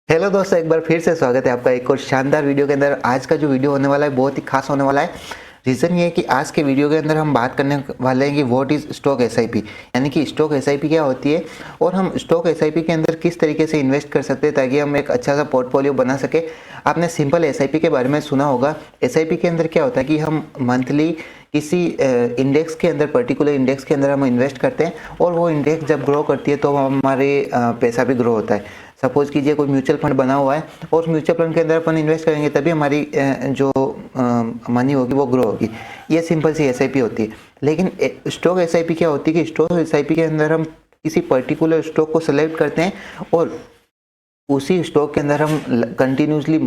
Hello दोस्तों, एक बार फिर से स्वागत है आपका एक और शानदार वीडियो के अंदर। आज का जो वीडियो होने वाला है बहुत ही खास होने वाला है। रीज़न ये है कि आज के वीडियो के अंदर हम बात करने वाले हैं कि व्हाट इज़ स्टॉक एसआईपी, यानी कि स्टॉक एसआईपी क्या होती है और हम स्टॉक एसआईपी के अंदर किस तरीके से इन्वेस्ट कर सकते हैं ताकि हम एक अच्छा सा पोर्टफोलियो बना सके। आपने सिंपल एसआईपी के बारे में सुना होगा। एसआईपी के अंदर क्या होता है कि हम मंथली किसी इंडेक्स के अंदर, पर्टिकुलर इंडेक्स के अंदर हम इन्वेस्ट करते हैं और वो इंडेक्स जब ग्रो करती है तो हमारे पैसा भी ग्रो होता है। सपोज कीजिए कोई म्यूचुअल फंड बना हुआ है और उस म्यूचुअल फंड के अंदर अपन इन्वेस्ट करेंगे तभी हमारी जो मनी होगी वो ग्रो होगी। ये सिंपल सी एसआईपी होती है। लेकिन स्टॉक एसआईपी क्या होती है कि स्टॉक एसआईपी के अंदर हम किसी पर्टिकुलर स्टॉक को सेलेक्ट करते हैं और उसी स्टॉक के अंदर हम कंटिन्यूसली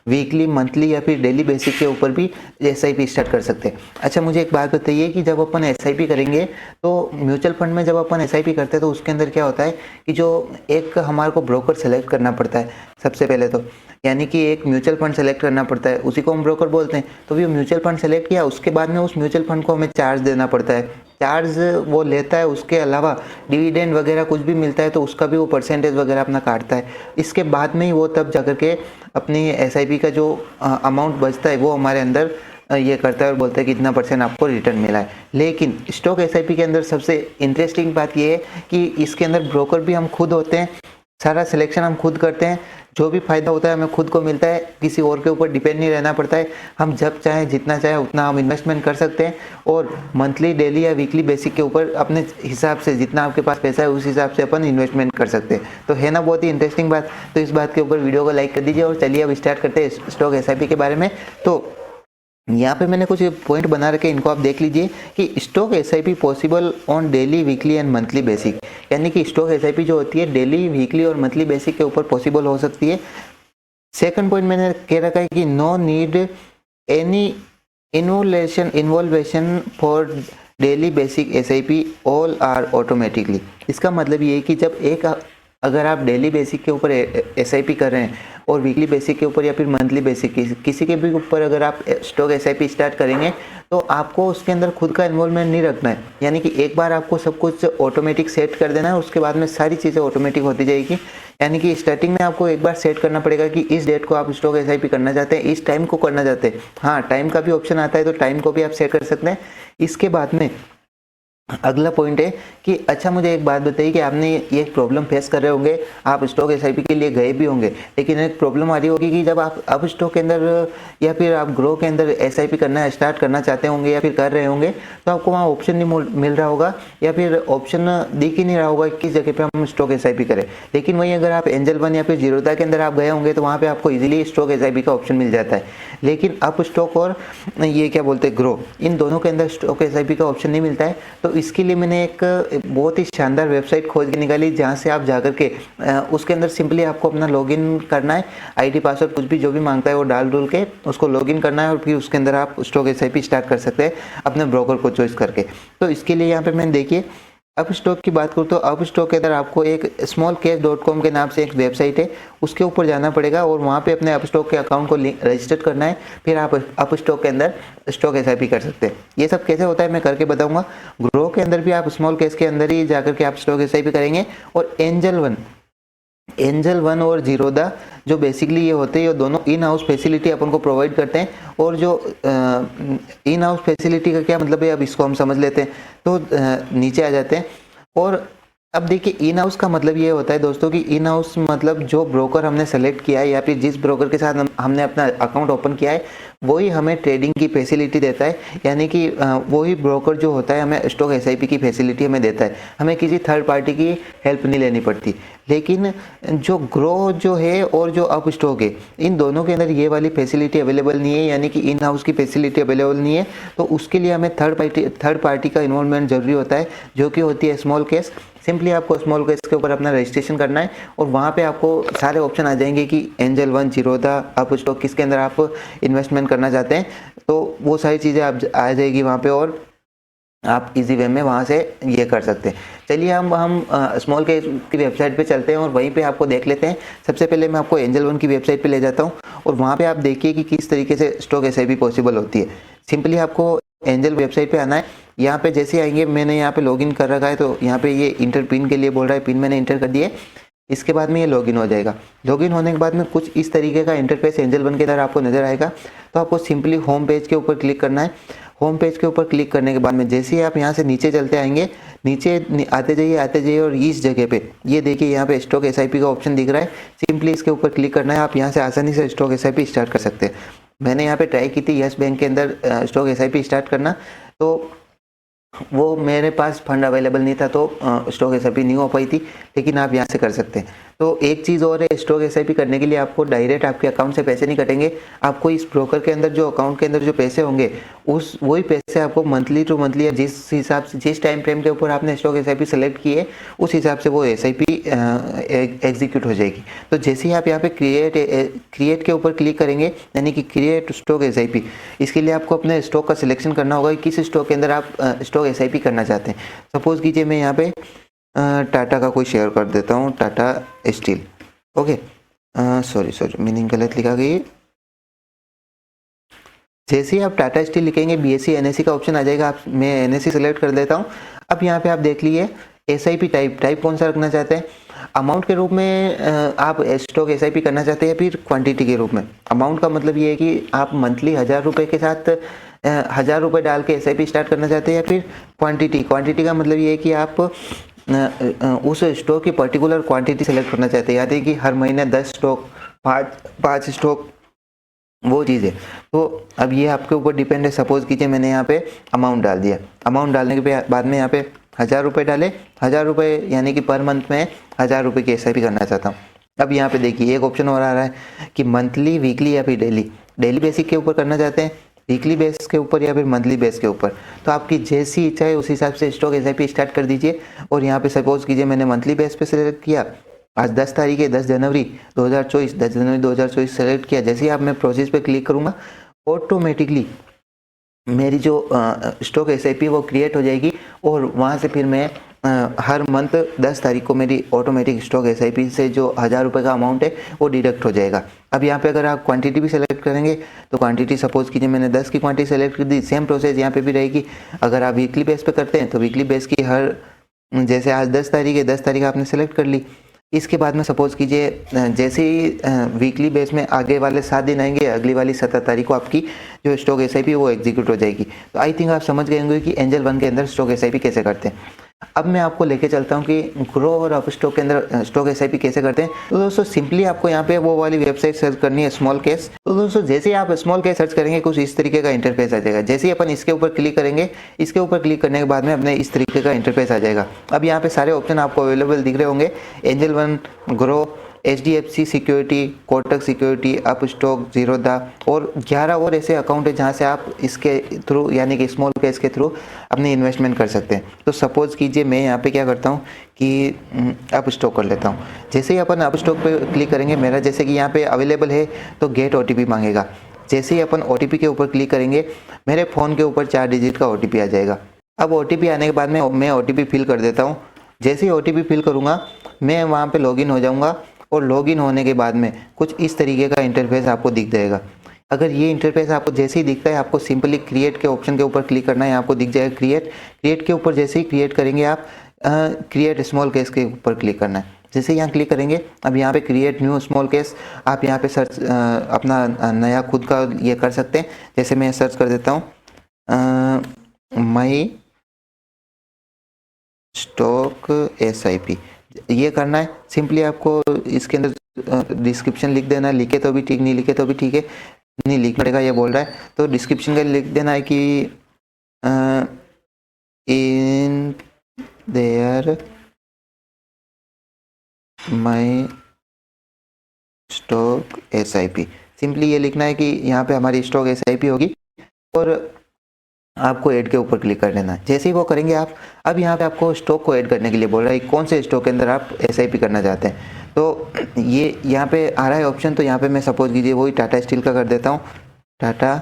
वीकली, मंथली या फिर डेली बेसिस के ऊपर भी एसआईपी स्टार्ट कर सकते हैं। अच्छा, मुझे एक बात बताइए कि जब अपन एसआईपी करेंगे तो म्यूचुअल फंड में जब अपन एसआईपी करते हैं तो उसके अंदर क्या होता है कि जो एक हमारे को ब्रोकर सेलेक्ट करना पड़ता है सबसे पहले तो, यानी कि एक म्यूचुअल फंड सेलेक्ट करना पड़ता है, उसी को हम ब्रोकर बोलते हैं। तो भी म्यूचुअल फंड सेलेक्ट किया, उसके बाद में उस म्यूचुअल फंड को हमें चार्ज देना पड़ता है। चार्ज वो लेता है, उसके अलावा डिविडेंड वगैरह कुछ भी मिलता है तो उसका भी वो परसेंटेज वगैरह अपना काटता है। इसके बाद में ही वो तब जाकर के अपनी एसआईपी का जो अमाउंट बचता है वो हमारे अंदर ये करता है और बोलता है कि इतना परसेंट आपको रिटर्न मिला है। लेकिन स्टॉक एसआईपी के अंदर सबसे इंटरेस्टिंग बात ये है कि इसके अंदर ब्रोकर भी हम खुद होते हैं, सारा सिलेक्शन हम खुद करते हैं, जो भी फायदा होता है हमें खुद को मिलता है, किसी और के ऊपर डिपेंड नहीं रहना पड़ता है। हम जब चाहे जितना चाहे उतना हम इन्वेस्टमेंट कर सकते हैं और मंथली, डेली या वीकली बेसिक के ऊपर अपने हिसाब से जितना आपके पास पैसा है उस हिसाब से अपन इन्वेस्टमेंट कर सकते हैं। तो है ना बहुत ही इंटरेस्टिंग बात। तो इस बात के ऊपर वीडियो को लाइक कर दीजिए और चलिए अब स्टार्ट करते हैं स्टॉक एसआईपी के बारे में। तो यहाँ पे मैंने कुछ पॉइंट बना रखे, इनको आप देख लीजिए कि stock SIP possible on daily, weekly and monthly basic, यानी कि स्टॉक एसआईपी जो होती है डेली, वीकली और मंथली बेसिक के ऊपर पॉसिबल हो सकती है। सेकंड पॉइंट मैंने कह रखा है कि no need any involvement for daily basic SIP, all are automatically. इसका मतलब ये है कि जब अगर आप डेली बेसिक के ऊपर एसआईपी कर रहे हैं और वीकली बेसिक के ऊपर या फिर मंथली बेसिक किसी के भी ऊपर अगर आप स्टॉक एसआईपी स्टार्ट करेंगे तो आपको उसके अंदर खुद का इन्वॉल्वमेंट नहीं रखना है। यानी कि एक बार आपको सब कुछ ऑटोमेटिक सेट कर देना है, उसके बाद में सारी चीज़ें ऑटोमेटिक होती जाएगी। यानी कि स्टार्टिंग में आपको एक बार सेट करना पड़ेगा कि इस डेट को आप स्टॉक एसआईपी करना चाहते हैं, इस टाइम को करना चाहते हैं। हाँ, टाइम का भी ऑप्शन आता है तो टाइम को भी आप सेट कर सकते हैं। इसके बाद में अगला पॉइंट है कि अच्छा, मुझे एक बात बताइए कि आपने ये प्रॉब्लम फेस कर रहे होंगे, आप स्टॉक एसआईपी के लिए गए भी होंगे, लेकिन एक प्रॉब्लम आ रही होगी कि जब आप अब स्टॉक के अंदर या फिर आप ग्रो के अंदर एसआईपी करना स्टार्ट करना चाहते होंगे या फिर कर रहे होंगे तो आपको वहाँ ऑप्शन नहीं मिल रहा होगा या फिर ऑप्शन दिख ही नहीं रहा होगा किस जगह पे हम स्टॉक एसआईपी करें। लेकिन वहीं अगर आप एंजल वन या फिर जीरोधा के अंदर आप गए होंगे तो वहाँ पर आपको ईजिली स्टॉक एसआईपी का ऑप्शन मिल जाता है। लेकिन अप स्टॉक और ये क्या बोलते हैं, ग्रो, इन दोनों के अंदर स्टॉक एसआईपी का ऑप्शन नहीं मिलता है। तो इसके लिए मैंने एक बहुत ही शानदार वेबसाइट खोज के निकाली जहां से आप जाकर के उसके अंदर सिंपली आपको अपना लॉगिन करना है, आईडी पासवर्ड कुछ भी जो भी मांगता है वो डाल डूल के उसको लॉगिन करना है और फिर उसके अंदर आप स्टॉक एसआईपी स्टार्ट कर सकते हैं अपने ब्रोकर को चॉइस करके। तो इसके लिए यहाँ पे मैंने देखिए अप स्टॉक की बात करूँ तो अप स्टॉक के अंदर आपको एक smallcase.com के नाम से एक वेबसाइट है, उसके ऊपर जाना पड़ेगा और वहाँ पे अपने अप स्टॉक के अकाउंट को रजिस्टर करना है। फिर आप अप स्टॉक के अंदर स्टॉक एसआईपी कर सकते हैं। ये सब कैसे होता है मैं करके बताऊंगा। ग्रो के अंदर भी आप स्मॉल केस के अंदर ही जाकर के आप स्टॉक एसआईपी करेंगे और एंजल वन और जीरोधा जो बेसिकली ये होते हैं, ये दोनों इन हाउस फैसिलिटी अपन को प्रोवाइड करते हैं। और जो इन हाउस फैसिलिटी का क्या मतलब है अब इसको हम समझ लेते हैं। तो नीचे आ जाते हैं और अब देखिए इन हाउस का मतलब ये होता है दोस्तों कि इन हाउस मतलब जो ब्रोकर हमने सेलेक्ट किया है या फिर जिस ब्रोकर के साथ हमने अपना अकाउंट ओपन किया है वही हमें ट्रेडिंग की फैसिलिटी देता है। यानी कि वही ब्रोकर जो होता है हमें स्टॉक एसआईपी की फैसिलिटी हमें देता है, हमें किसी थर्ड पार्टी की हेल्प नहीं लेनी पड़ती। लेकिन जो ग्रो जो है और जो अप स्टॉक है इन दोनों के अंदर ये वाली फैसिलिटी अवेलेबल नहीं है, यानी कि इन हाउस की फैसिलिटी अवेलेबल नहीं है। तो उसके लिए हमें थर्ड पार्टी का इन्वॉल्वमेंट जरूरी होता है जो कि होती है स्मॉल केस। सिंपली आपको स्मॉल केस के ऊपर अपना रजिस्ट्रेशन करना है और वहाँ पे आपको सारे ऑप्शन आ जाएंगे कि angel one, Zerodha, up stock किसके अंदर आप इन्वेस्टमेंट करना चाहते हैं। तो वो सारी चीज़ें आप आ जाएगी वहाँ पे और आप इजी वे में वहाँ से ये कर सकते हैं। चलिए हम स्मॉल केस की वेबसाइट पे चलते हैं और वहीं पे आपको देख लेते हैं। सबसे पहले मैं आपको एंजल वन की वेबसाइट पे ले जाता हूँ और वहाँ पे आप देखिए कि किस तरीके से स्टॉक एसआईपी पॉसिबल होती है। सिंपली आपको एंजल वेबसाइट पे आना है। यहाँ पे जैसे आएंगे, मैंने यहाँ पे लॉगिन कर रखा है तो यहाँ पे ये इंटर पिन के लिए बोल रहा है, पिन मैंने इंटर कर दिए। इसके बाद में ये लॉगिन हो जाएगा। लॉगिन होने के बाद में कुछ इस तरीके का इंटरफेस एंजल वन के अंदर आपको नजर आएगा। तो आपको सिंपली होम पेज के ऊपर क्लिक करना है। होम पेज के ऊपर क्लिक करने के बाद में जैसे ही आप यहाँ से नीचे चलते आएंगे, नीचे आते जाइए और इस जगह पे ये देखिए यहाँ पे स्टॉक एसआईपी का ऑप्शन दिख रहा है। सिंपली इसके ऊपर क्लिक करना है। आप यहाँ से आसानी से स्टॉक एसआईपी स्टार्ट कर सकते हैं। मैंने यहाँ पे ट्राई की थी यस बैंक के अंदर स्टॉक एसआईपी स्टार्ट करना, तो वो मेरे पास फंड अवेलेबल नहीं था, तो स्टॉक एसआईपी नहीं हो पाई थी। लेकिन आप यहाँ से कर सकते हैं। तो एक चीज़ और है, स्टॉक एसआईपी करने के लिए आपको डायरेक्ट आपके अकाउंट से पैसे नहीं कटेंगे। आपको इस ब्रोकर के अंदर जो अकाउंट के अंदर जो पैसे होंगे वही पैसे आपको मंथली टू मंथली या जिस हिसाब से जिस टाइम फ्रेम के ऊपर आपने स्टॉक एसआईपी सेलेक्ट की है उस हिसाब से वो एसआईपी एग्जीक्यूट हो जाएगी। तो जैसे ही आप यहाँ पे क्रिएट के ऊपर क्लिक करेंगे, यानी कि क्रिएट स्टॉक एसआईपी, इसके लिए आपको अपने स्टॉक का सिलेक्शन करना होगा कि किस स्टॉक के अंदर आप स्टॉक एसआईपी करना चाहते हैं। सपोज कीजिए मैं यहाँ पे टाटा का कोई शेयर कर देता हूँ, Tata steel. Okay, sorry meaning गलत लिखा गई। जैसे ही आप टाटा स्टील लिखेंगे बीएससी एनएससी का ऑप्शन आ जाएगा। मैं एनएससी सेलेक्ट कर देता हूँ। अब यहाँ पे आप देख लीजिए एसआईपी टाइप कौन सा रखना चाहते हैं। अमाउंट के रूप में आप स्टॉक एसआईपी करना चाहते हैं या फिर क्वांटिटी के रूप में। अमाउंट का मतलब ये है कि आप मंथली 1000 रुपये के साथ 1000 रुपये डाल के एसआईपी स्टार्ट करना चाहते हैं, या फिर क्वांटिटी का मतलब ये है कि आप उस स्टॉक की पर्टिकुलर क्वांटिटी सेलेक्ट करना चाहते हैं, यानी कि हर महीने 10 स्टॉक, 5 स्टॉक, वो चीज़ है। तो अब ये आपके ऊपर डिपेंड है। सपोज कीजिए मैंने यहाँ पे अमाउंट डाल दिया। अमाउंट डालने के बाद में यहाँ पे 1000 रुपये डाले। 1000 रुपये यानी कि पर मंथ में 1000 रुपये की एसआईपी करना चाहता हूँ। अब यहाँ पे देखिए एक ऑप्शन और आ रहा है कि मंथली, वीकली या फिर डेली बेसिक के ऊपर करना चाहते हैं, वीकली बेस के ऊपर या फिर मंथली बेस के ऊपर। तो आपकी जैसी इच्छा है उस हिसाब से स्टॉक एसआईपी स्टार्ट कर दीजिए। और यहाँ पे सपोज कीजिए मैंने मंथली बेस पे सेलेक्ट किया। आज 10 तारीख है, 10 जनवरी 2024 सेलेक्ट किया। जैसे ही आप मैं प्रोसेस पे क्लिक करूँगा, ऑटोमेटिकली मेरी जो स्टॉक एसआईपी वो क्रिएट हो जाएगी और वहाँ से फिर मैं हर मंथ 10 तारीख को मेरी ऑटोमेटिक स्टॉक एसआईपी से जो 1000 रुपये का अमाउंट है वो डिडक्ट हो जाएगा। अब यहाँ पे अगर आप क्वांटिटी भी सेलेक्ट करेंगे तो क्वांटिटी सपोज कीजिए मैंने 10 की क्वांटिटी सेलेक्ट कर दी, सेम प्रोसेस यहाँ पे भी रहेगी। अगर आप वीकली बेस पे करते हैं तो वीकली बेस की जैसे आज 10 तारीख है, 10 तारीख आपने सेलेक्ट कर ली। इसके बाद में सपोज कीजिए जैसे ही वीकली बेस में आगे वाले 7 दिन आएंगे, अगली वाली 17 तारीख को आपकी जो स्टॉक एसआईपी वो एग्जीक्यूट हो जाएगी। तो आई थिंक आप समझ गए होंगे कि एंजल वन के अंदर स्टॉक एसआईपी कैसे करते हैं। अब मैं आपको लेके चलता हूँ कि ग्रो और अप स्टॉक के अंदर स्टॉक एसआईपी कैसे करते हैं। तो दोस्तों सिंपली आपको यहाँ पे वो वाली वेबसाइट सर्च करनी है, स्मॉल केस। तो दोस्तों जैसे ही आप स्मॉल केस सर्च करेंगे कुछ इस तरीके का इंटरफेस आ जाएगा। जैसे ही अपन इसके ऊपर क्लिक करेंगे, इसके ऊपर क्लिक करने के बाद में अपने इस तरीके का इंटरफेस आ जाएगा। अब यहाँ पे सारे ऑप्शन आपको अवेलेबल दिख रहे होंगे, angel one, grow, HDFC security, Kotak security, up stock, Zerodha और 11 और ऐसे अकाउंट है जहां से आप इसके थ्रू यानी कि स्मॉल केस के थ्रू अपनी इन्वेस्टमेंट कर सकते हैं। तो सपोज कीजिए मैं यहाँ पे क्या करता हूँ कि अप स्टॉक कर लेता हूँ। जैसे ही अपन अप स्टॉक पे क्लिक करेंगे, मेरा जैसे कि यहाँ पे अवेलेबल है तो गेट OTP मांगेगा। जैसे ही अपन OTP के ऊपर क्लिक करेंगे, मेरे फ़ोन के ऊपर 4 डिजिट का OTP आ जाएगा। अब OTP आने के बाद में मैं OTP फिल कर देता हूँ। जैसे ही OTP फिल करूँगा मैं वहाँ पर लॉगिन हो जाऊँगा और लॉगिन होने के बाद में कुछ इस तरीके का इंटरफेस आपको दिख जाएगा। अगर ये इंटरफेस आपको जैसे ही दिखता है, आपको सिंपली क्रिएट के ऑप्शन के ऊपर क्लिक करना है। आपको दिख जाएगा क्रिएट के ऊपर जैसे ही क्रिएट करेंगे आप क्रिएट स्मॉल केस के ऊपर क्लिक करना है। जैसे यहाँ क्लिक करेंगे, अब यहाँ पे क्रिएट न्यू स्मॉल केस, आप यहाँ पे सर्च अपना नया खुद का ये कर सकते हैं। जैसे मैं सर्च कर देता हूँ माई स्टॉक SIP, ये करना है। सिंपली आपको इसके अंदर डिस्क्रिप्शन लिख देना है। लिखे तो भी ठीक, नहीं लिखे तो भी ठीक है, नहीं लिखने पड़ेगा ये बोल रहा है तो डिस्क्रिप्शन का लिख देना है कि in there my stock SIP। Simply ये लिखना है कि यहाँ पे हमारी स्टॉक SIP होगी और आपको ऐड के ऊपर क्लिक कर देना है। जैसे ही वो करेंगे आप, अब यहाँ पे आपको स्टॉक को ऐड करने के लिए बोल रहा है कौन से स्टॉक के अंदर आप SIP करना चाहते हैं। तो ये यहाँ पे आ रहा है ऑप्शन, तो यहाँ पे मैं सपोज कीजिए वही टाटा स्टील का कर देता हूँ, टाटा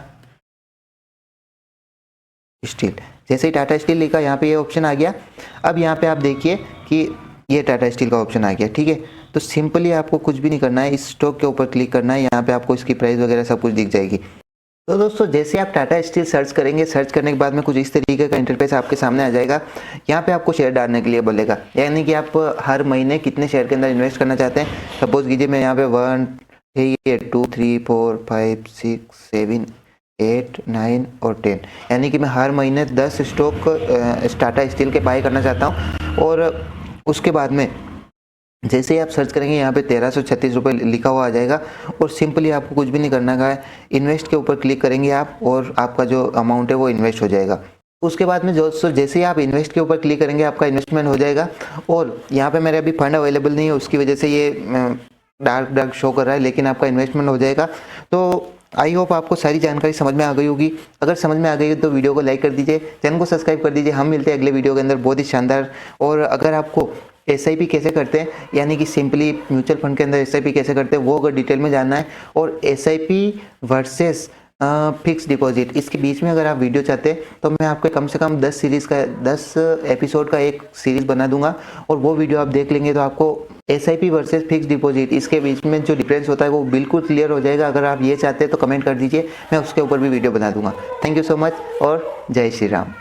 स्टील। जैसे ही टाटा स्टील लिखा यहाँ पे ये ऑप्शन आ गया। अब यहाँ पे आप देखिए कि ये टाटा स्टील का ऑप्शन आ गया, ठीक है। तो सिंपली आपको कुछ भी नहीं करना है, इस स्टॉक के ऊपर क्लिक करना है। यहाँ पे आपको इसकी प्राइस वगैरह सब कुछ दिख जाएगी। तो दोस्तों जैसे आप टाटा स्टील सर्च करेंगे, सर्च करने के बाद में कुछ इस तरीके का इंटरफेस आपके सामने आ जाएगा। यहाँ पे आपको शेयर डालने के लिए बोलेगा, यानी कि आप हर महीने कितने शेयर के अंदर इन्वेस्ट करना चाहते हैं। सपोज कीजिए मैं यहाँ पे 1 2 3 4 5 6 7 8 9 और 10, यानी कि मैं हर महीने 10 स्टॉक टाटा स्टील के बाय करना चाहता हूँ। और उसके बाद में जैसे ही आप सर्च करेंगे यहाँ पे 1336 रुपये लिखा हुआ आ जाएगा और सिंपली आपको कुछ भी नहीं करना है, इन्वेस्ट के ऊपर क्लिक करेंगे आप और आपका जो अमाउंट है वो इन्वेस्ट हो जाएगा। उसके बाद में दोस्तों जैसे ही आप इन्वेस्ट के ऊपर क्लिक करेंगे आपका इन्वेस्टमेंट हो जाएगा। और यहाँ पे मेरे अभी फंड अवेलेबल नहीं है, उसकी वजह से ये डार्क शो कर रहा है, लेकिन आपका इन्वेस्टमेंट हो जाएगा। तो आई होप आपको सारी जानकारी समझ में आ गई होगी। अगर समझ में आ गई तो वीडियो को लाइक कर दीजिए, चैनल को सब्सक्राइब कर दीजिए। हम मिलते हैं अगले वीडियो के अंदर बहुत ही शानदार। और अगर आपको SIP कैसे करते हैं, यानी कि सिंपली म्यूचुअल फंड के अंदर SIP कैसे करते हैं, वो अगर डिटेल में जानना है और SIP वर्सेस फिक्स डिपॉजिट इसके बीच में अगर आप वीडियो चाहते हैं तो मैं आपको कम से कम 10 एपिसोड का एक सीरीज बना दूंगा और वो वीडियो आप देख लेंगे तो आपको SIP वर्सेस फिक्स डिपॉजिट इसके बीच में जो डिफरेंस होता है वो बिल्कुल क्लियर हो जाएगा। अगर आप ये चाहते हैं तो कमेंट कर दीजिए, मैं उसके ऊपर भी वीडियो बना दूंगा। थैंक यू सो मच और जय श्री राम।